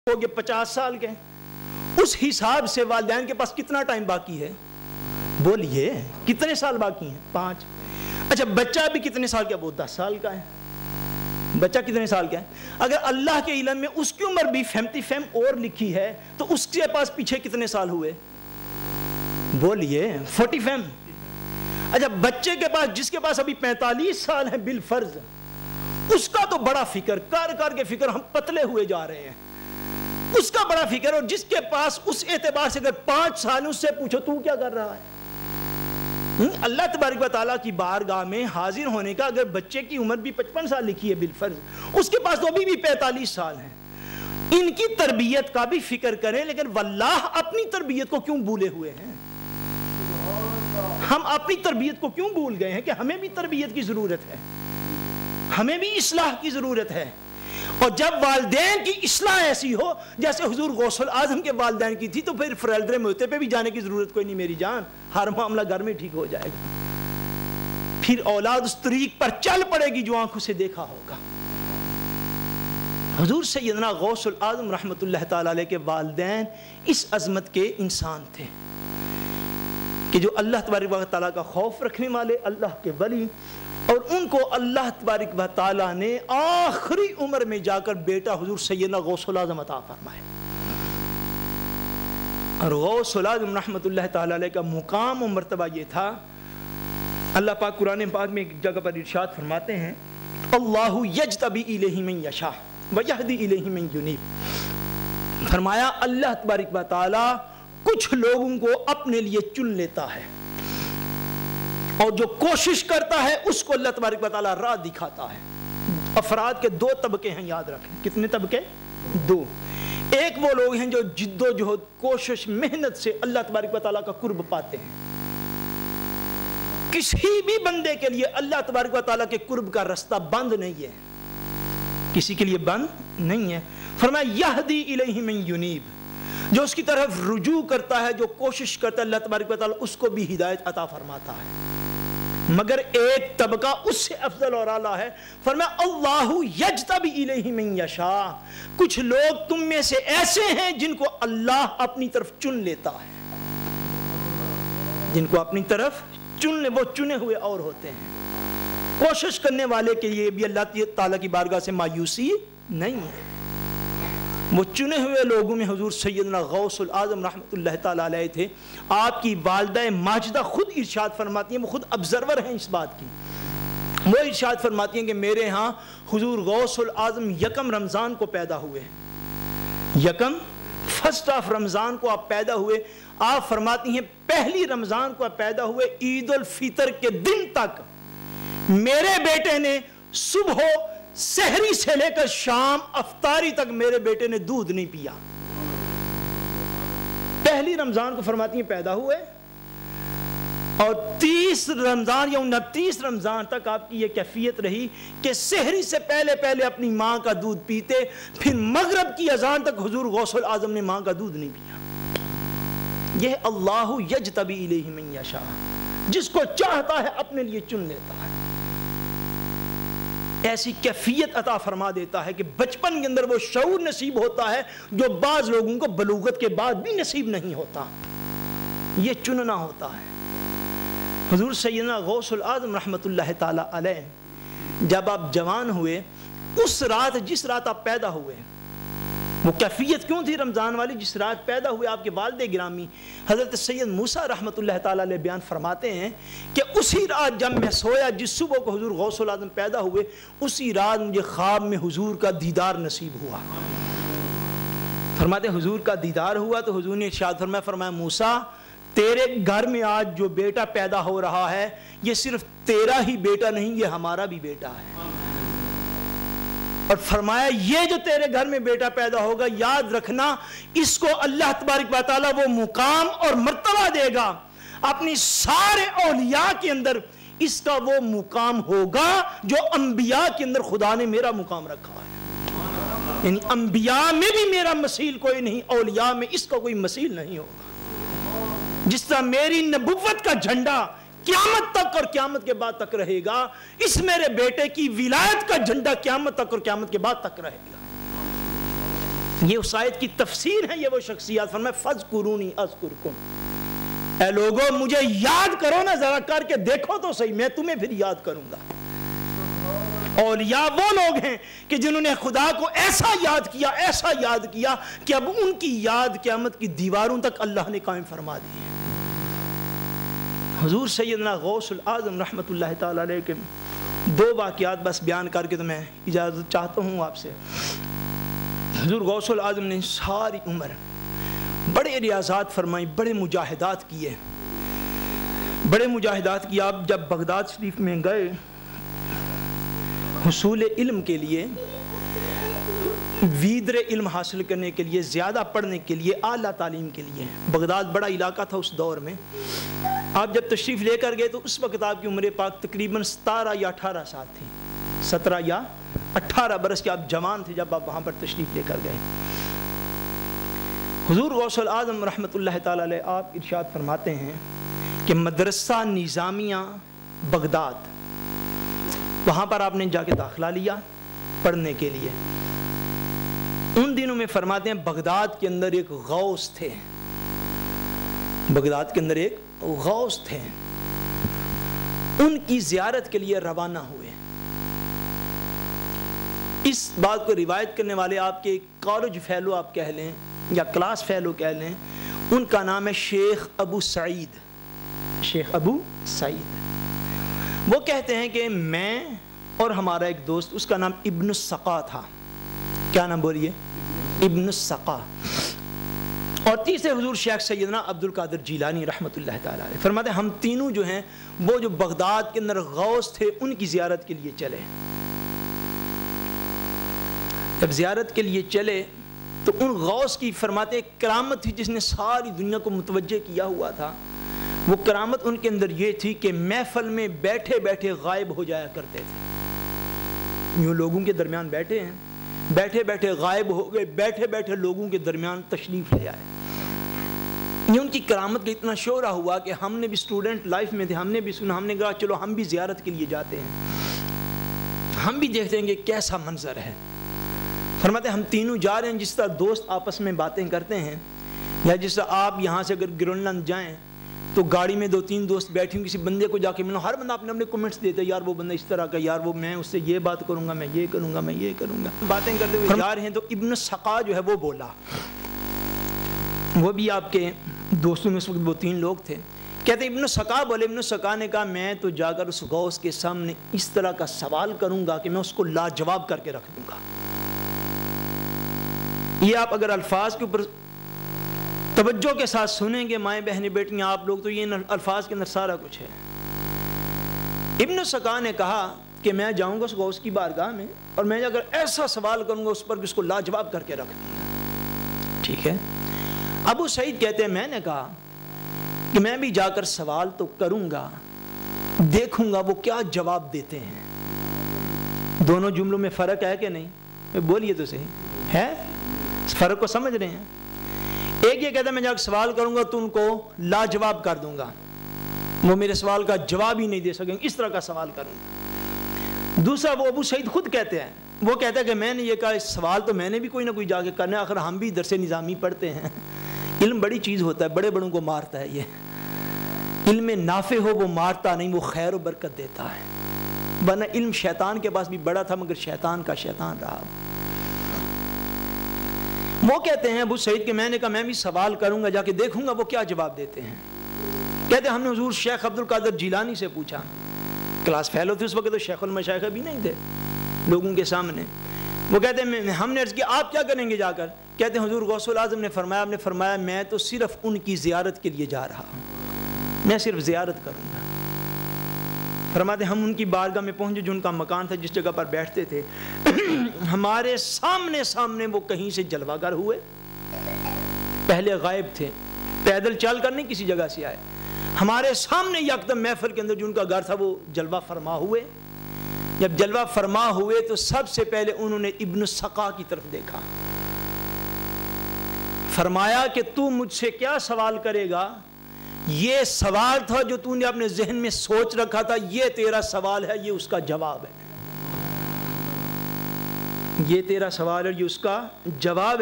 ہو گئے 50 سال کے، اس حساب سے والدین کے پاس کتنا ٹائم باقی ہے؟ بولیے کتنے سال باقی ہیں؟ 5۔ اچھا بچہ بھی کتنے سال کا؟ وہ 10 سال کا ہے۔ بچہ کتنے سال کا ہے؟ اگر اللہ کے علم میں اس کی عمر بھی 50 اور لکھی ہے تو اس کے پاس پیچھے کتنے سال ہوئے؟ بولیے 40۔ اچھا بچے کے پاس، جس کے پاس ابھی 45 سال ہیں بالفرض، اس کا تو بڑا فکر کر کے فکر ہم پتلے ہوئے جا رہے ہیں، اس کا بڑا فکر، اور جس کے پاس اس اعتبار سے اگر 5 سال اس سے پوچھو تو کیا کر رہا ہے؟ اللہ تبارک و تعالیٰ کی بارگاہ میں حاضر ہونے کا، اگر بچے کی عمر بھی 55 سال لکھی ہے بالفرض، اس کے پاس تو ابھی بھی 45 سال ہیں، ان کی تربیت کا بھی فکر کریں، لیکن واللہ اپنی تربیت کو کیوں بھولے ہوئے ہیں؟ ہم اپنی تربیت کو کیوں بھول گئے ہیں کہ ہمیں بھی تربیت کی ضرورت ہے، ہمیں بھی اصلاح کی ضرورت ہے۔ اور جب والدین کی اصلاح ایسی ہو جیسے حضور غوث الاعظم کے والدین کی تھی، تو پھر فرالدر موتے پہ بھی جانے کی ضرورت کوئی نہیں میری جان، ہر معاملہ گھر میں ٹھیک ہو جائے گا، پھر اولاد اس طریق پر چل پڑے گی جو آنکھوں سے دیکھا ہوگا۔ حضور سیدنا غوث الاعظم رحمت اللہ تعالی علیہ کے والدین اس عظمت کے انسان تھے کہ جو اللہ تبارک و تعالیٰ کا خوف رکھنے والے، اللہ کے ولی، اور ان کو اللہ تبارک و تعالیٰ نے آخری عمر میں جا کر بیٹا حضور سیدنا غوث الاعظم عطا فرمائے۔ اور غوث الاعظم رحمت اللہ تعالیٰ علیہ کا مقام و مرتبہ یہ تھا، اللہ پاک قرآن پاک میں ایک جگہ پر ارشاد فرماتے ہیں، اللہ یجتبی الیہ من یشاء ویہدی الیہ من ینیب، فرمایا اللہ تبارک و تعالیٰ کچھ لوگوں کو اپنے لیے چن لیتا ہے، اور جو کوشش کرتا ہے اس کو اللہ تبارک و تعالیٰ راہ دکھاتا ہے۔ افراد کے 2 طبقے ہیں، یاد رکھیں۔ کتنے طبقے؟ 2۔ ایک وہ لوگ ہیں جو جد و جہد، کوشش، محنت سے اللہ تبارک و تعالیٰ کا قرب پاتے ہیں۔ کسی بھی بندے کے لیے اللہ تبارک و تعالیٰ کے قرب کا رستہ بند نہیں ہے، کسی کے لیے بند نہیں ہے۔ فرمایا یہدی الیہ من ینیب، جو اس کی طرف رجوع کرتا ہے، جو کوشش کرتا ہے، اللہ تبارک و تعالیٰ اس کو بھی ہدایت عطا فرماتا ہے۔ مگر ایک طبقہ اس سے افضل اور اعلیٰ ہے، فرمایا اللہ یجتبی الیہ من یشاء، کچھ لوگ تم میں سے ایسے ہیں جن کو اللہ اپنی طرف چن لیتا ہے، جن کو اپنی طرف چن لے، وہ چنے ہوئے اور ہوتے ہیں۔ کوشش کرنے والے کے لیے بھی اللہ تعالیٰ کی بارگاہ سے مایوسی نہیں ہے، وہ چنے ہوئے لوگوں میں حضور سیدنا غوث الاعظم رحمت اللہ تعالیٰ علیہ تھے۔ آپ کی والدہ ماجدہ خود ارشاد فرماتی ہیں، وہ خود ابزرور ہیں اس بات کی، وہ ارشاد فرماتی ہیں کہ میرے ہاں حضور غوث الاعظم 1 رمضان کو پیدا ہوئے، 1 رمضان کو آپ پیدا ہوئے۔ آپ فرماتی ہیں پہلی رمضان کو آپ پیدا ہوئے، عید الفطر کے دن تک میرے بیٹے نے صبح سحری سے لے کر شام افطاری تک میرے بیٹے نے دودھ نہیں پیا۔ پہلی رمضان کو فرماتی ہیں پیدا ہوئے، اور 30 رمضان یا 29 رمضان تک آپ کی یہ کیفیت رہی کہ سحری سے پہلے اپنی ماں کا دودھ پیتے، پھر مغرب کی اذان تک حضور غوث الاعظم نے ماں کا دودھ نہیں پیا۔ یہ اللہ یجتبی الیہ من یشاء، جس کو چاہتا ہے اپنے لیے چن لیتا ہے، ایسی کیفیت عطا فرما دیتا ہے کہ بچپن کے اندر وہ شعور نصیب ہوتا ہے جو بعض لوگوں کو بلوغت کے بعد بھی نصیب نہیں ہوتا، یہ چننا ہوتا ہے۔ حضور سیدنا غوث الاعظم رحمت اللہ تعالی علیہ جب آپ جوان ہوئے، اس رات جس رات آپ پیدا ہوئے، وہ کیفیت کیوں تھی رمضان والی؟ جس رات پیدا ہوئے آپ کے والد گرامی حضرت سید موسیٰ رحمت اللہ تعالی علیہ بیان فرماتے ہیں کہ اسی رات جب میں سویا، جس صبح کو حضور غوث الاعظم پیدا ہوئے، اسی رات مجھے خواب میں حضور کا دیدار نصیب ہوا۔ فرماتے حضور کا دیدار ہوا تو حضور نے ارشاد فرمایا موسیٰ، تیرے گھر میں آج جو بیٹا پیدا ہو رہا ہے، یہ صرف تیرا ہی بیٹا نہیں، یہ ہمارا بھی بیٹا ہے۔ اور فرمایا یہ جو تیرے گھر میں بیٹا پیدا ہوگا، یاد رکھنا اس کو اللہ تبارک و تعالیٰ وہ مقام اور مرتبہ دے گا، اپنی سارے اولیاء کے اندر اس کا وہ مقام ہوگا جو انبیاء کے اندر خدا نے میرا مقام رکھا ہے۔ یعنی انبیاء میں بھی میرا مثیل کوئی نہیں، اولیاء میں اس کا کوئی مثیل نہیں ہوگا۔ جس طرح میری نبوت کا جھنڈا قیامت تک اور قیامت کے بعد تک رہے گا، اس میرے بیٹے کی ولایت کا جھنڈا قیامت تک اور قیامت کے بعد تک رہے گا۔ یہ اس آیت کی تفسیر ہے، یہ وہ شخصیات. فرمائے فَاذْكُرُونِي أَذْكُرْكُمْ، اے لوگوں مجھے یاد کرو نا، ذرا کر کے دیکھو تو صحیح، میں تمہیں پھر یاد کروں گا. اولیاء وہ لوگ ہیں کہ جنہوں نے خدا کو ایسا یاد کیا، ایسا یاد کیا کہ اب ان کی یاد قیامت کی دیواروں تک اللہ نے قائم فرما دی ہے. حضور سیدنا غوث العظم رحمۃ اللہ تعالی علیہ کے 2 واقعات بس بیان کر کے تو میں اجازت چاہتا ہوں آپ سے. حضور غوث العظم نے ساری عمر بڑے ریاضات فرمائی، بڑے مجاہدات کیے، بڑے مجاہدات کیا. آپ جب بغداد شریف میں گئے حصول علم کے لیے، ویدر علم حاصل کرنے کے لیے، زیادہ پڑھنے کے لیے، اعلیٰ تعلیم کے لیے، بغداد بڑا علاقہ تھا اس دور میں. آپ جب تشریف لے کر گئے تو اس وقت آپ کی عمر پاک تقریباً 17 یا 18 سال تھی. 17 یا 18 برس کے آپ جوان تھے جب آپ وہاں پر تشریف لے کر گئے. حضور غوث العظم رحمۃ اللہ تعالی علیہ آپ ارشاد فرماتے ہیں کہ مدرسہ نظامیہ بغداد، وہاں پر آپ نے جا کے داخلہ لیا پڑھنے کے لیے. ان دنوں میں فرماتے ہیں بغداد کے اندر ایک غوث تھے، بغداد کے اندر ایک غوث تھے، ان کی زیارت کے لیے روانہ ہوئے. اس بات کو روایت کرنے والے آپ کے کالج فیلو آپ کہہ لیں یا کلاس فیلو کہہ لیں، ان کا نام ہے شیخ ابو سعید. شیخ ابو سعید وہ کہتے ہیں کہ میں اور ہمارا ایک دوست، اس کا نام ابن السقا تھا. کیا نام بولیے؟ ابن السقا. اور تیسرے حضور شیخ سیدنا عبد القادر جیلانی رحمۃ اللہ تعالی علیہ. فرماتے ہیں ہم تینوں جو ہیں وہ جو بغداد کے اندر غوث تھے ان کی زیارت کے لیے چلے. جب زیارت کے لیے چلے تو ان غوث کی فرماتے کرامت تھی جس نے ساری دنیا کو متوجہ کیا ہوا تھا. وہ کرامت ان کے اندر یہ تھی کہ محفل میں بیٹھے بیٹھے غائب ہو جایا کرتے تھے. یوں لوگوں کے درمیان بیٹھے ہیں، بیٹھے بیٹھے غائب ہو گئے، بیٹھے بیٹھے لوگوں کے درمیان تشریف لے آئے. یہ ان کی کرامت کا اتنا شہرہ ہوا کہ ہم نے بھی اسٹوڈنٹ لائف میں تھے، ہم نے بھی سنا، ہم نے کہا چلو ہم بھی زیارت کے لیے جاتے ہیں، ہم بھی دیکھتے ہیں کہ کیسا منظر ہے. فرماتے ہیں ہم تینوں جا رہے ہیں، جس طرح دوست آپس میں باتیں کرتے ہیں، یا جس طرح آپ یہاں سے اگر گرین لینڈ جائیں تو گاڑی میں 2-3 دوست بیٹھے ہوں، کسی بندے کو جا کے ملو، ہر بندہ اپنے اپنے کمنٹس دیتے ہیں، یار وہ بندہ اس طرح کا، یار وہ میں اس سے یہ بات کروں گا، میں یہ کروں گا، میں یہ کروں گا. باتیں کرتے ہوئے جا رہے ہیں تو ابن السقا جو ہے وہ بولا. وہ بھی آپ کے دوستوں میں اس وقت وہ 3 لوگ تھے. کہتے ہیں ابن السقا بولے، ابن السقا نے کہا میں تو جا کر اس غوث کے سامنے اس طرح کا سوال کروں گا کہ میں اس کو لاجواب کر کے رکھ دوں گا. یہ آپ اگر الفاظ کے اوپر توجہ کے ساتھ سنیں گے مائیں بہنیں بیٹیاں آپ لوگ، تو یہ الفاظ کے اندر سارا کچھ ہے. ابن السقا نے کہا کہ میں جاؤں گا اس غوث کی بارگاہ میں اور میں اگر ایسا سوال کروں گا اس پر کہ اس کو لاجواب کر کے رکھ دوں گا. ٹھیک ہے. ابو سعید کہتے ہیں میں نے کہا کہ میں بھی جا کر سوال تو کروں گا، دیکھوں گا وہ کیا جواب دیتے ہیں. دونوں جملوں میں فرق ہے کہ نہیں؟ بولیے تو صحیح ہے. فرق کو سمجھ رہے ہیں؟ ایک یہ کہتا ہے میں جا کر سوال کروں گا تو ان کو لاجواب کر دوں گا، وہ میرے سوال کا جواب ہی نہیں دے سکیں، اس طرح کا سوال کروں گا. دوسرا وہ ابو سعید خود کہتے ہیں، وہ کہتا ہے کہ میں نے یہ کہا سوال تو میں نے بھی کوئی نہ کوئی جا کے کرنا ہے، آخر ہم بھی درس نظامی پڑھتے ہیں. علم بڑی چیز ہوتا ہے، بڑے بڑوں کو مارتا ہے. یہ علم نافع ہو وہ مارتا نہیں، وہ خیر و برکت دیتا ہے. ورنہ علم شیطان کے پاس بھی بڑا تھا مگر شیطان کا شیطان رہا. وہ کہتے ہیں ابو سعید کہ میں نے کہا میں بھی سوال کروں گا، جا کے دیکھوں گا وہ کیا جواب دیتے ہیں. کہتے ہیں ہم نے حضور شیخ عبد القادر جیلانی سے پوچھا، کلاس فیلو تھے اس وقت تو شیخ المشائخ بھی نہیں تھے لوگوں کے سامنے. وہ کہتے ہیں ہم نے عرض کیا آپ کیا کریں گے جا کر؟ کہتے ہیں حضور غوث العظم نے فرمایا، آپ نے فرمایا میں تو صرف ان کی زیارت کے لیے جا رہا ہوں، میں صرف زیارت کروں گا. فرماتے ہم ان کی بارگاہ میں پہنچے جو ان کا مکان تھا، جس جگہ پر بیٹھتے تھے. ہمارے سامنے وہ کہیں سے جلوہ گر ہوئے. پہلے غائب تھے، پیدل چل کر نہیں کسی جگہ سے آئے، ہمارے سامنے یکدم محفل کے اندر جو ان کا گھر تھا وہ جلوہ فرما ہوئے. جب جلوہ فرما ہوئے تو سب سے پہلے انہوں نے ابن السقا کی طرف دیکھا. فرمایا کہ تو مجھ سے کیا سوال کرے گا؟ یہ سوال تھا جو تو نے اپنے ذہن میں سوچ رکھا تھا، یہ تیرا سوال ہے، یہ اس کا جواب ہے. یہ تیرا سوال ہے، یہ اس کا جواب ہے.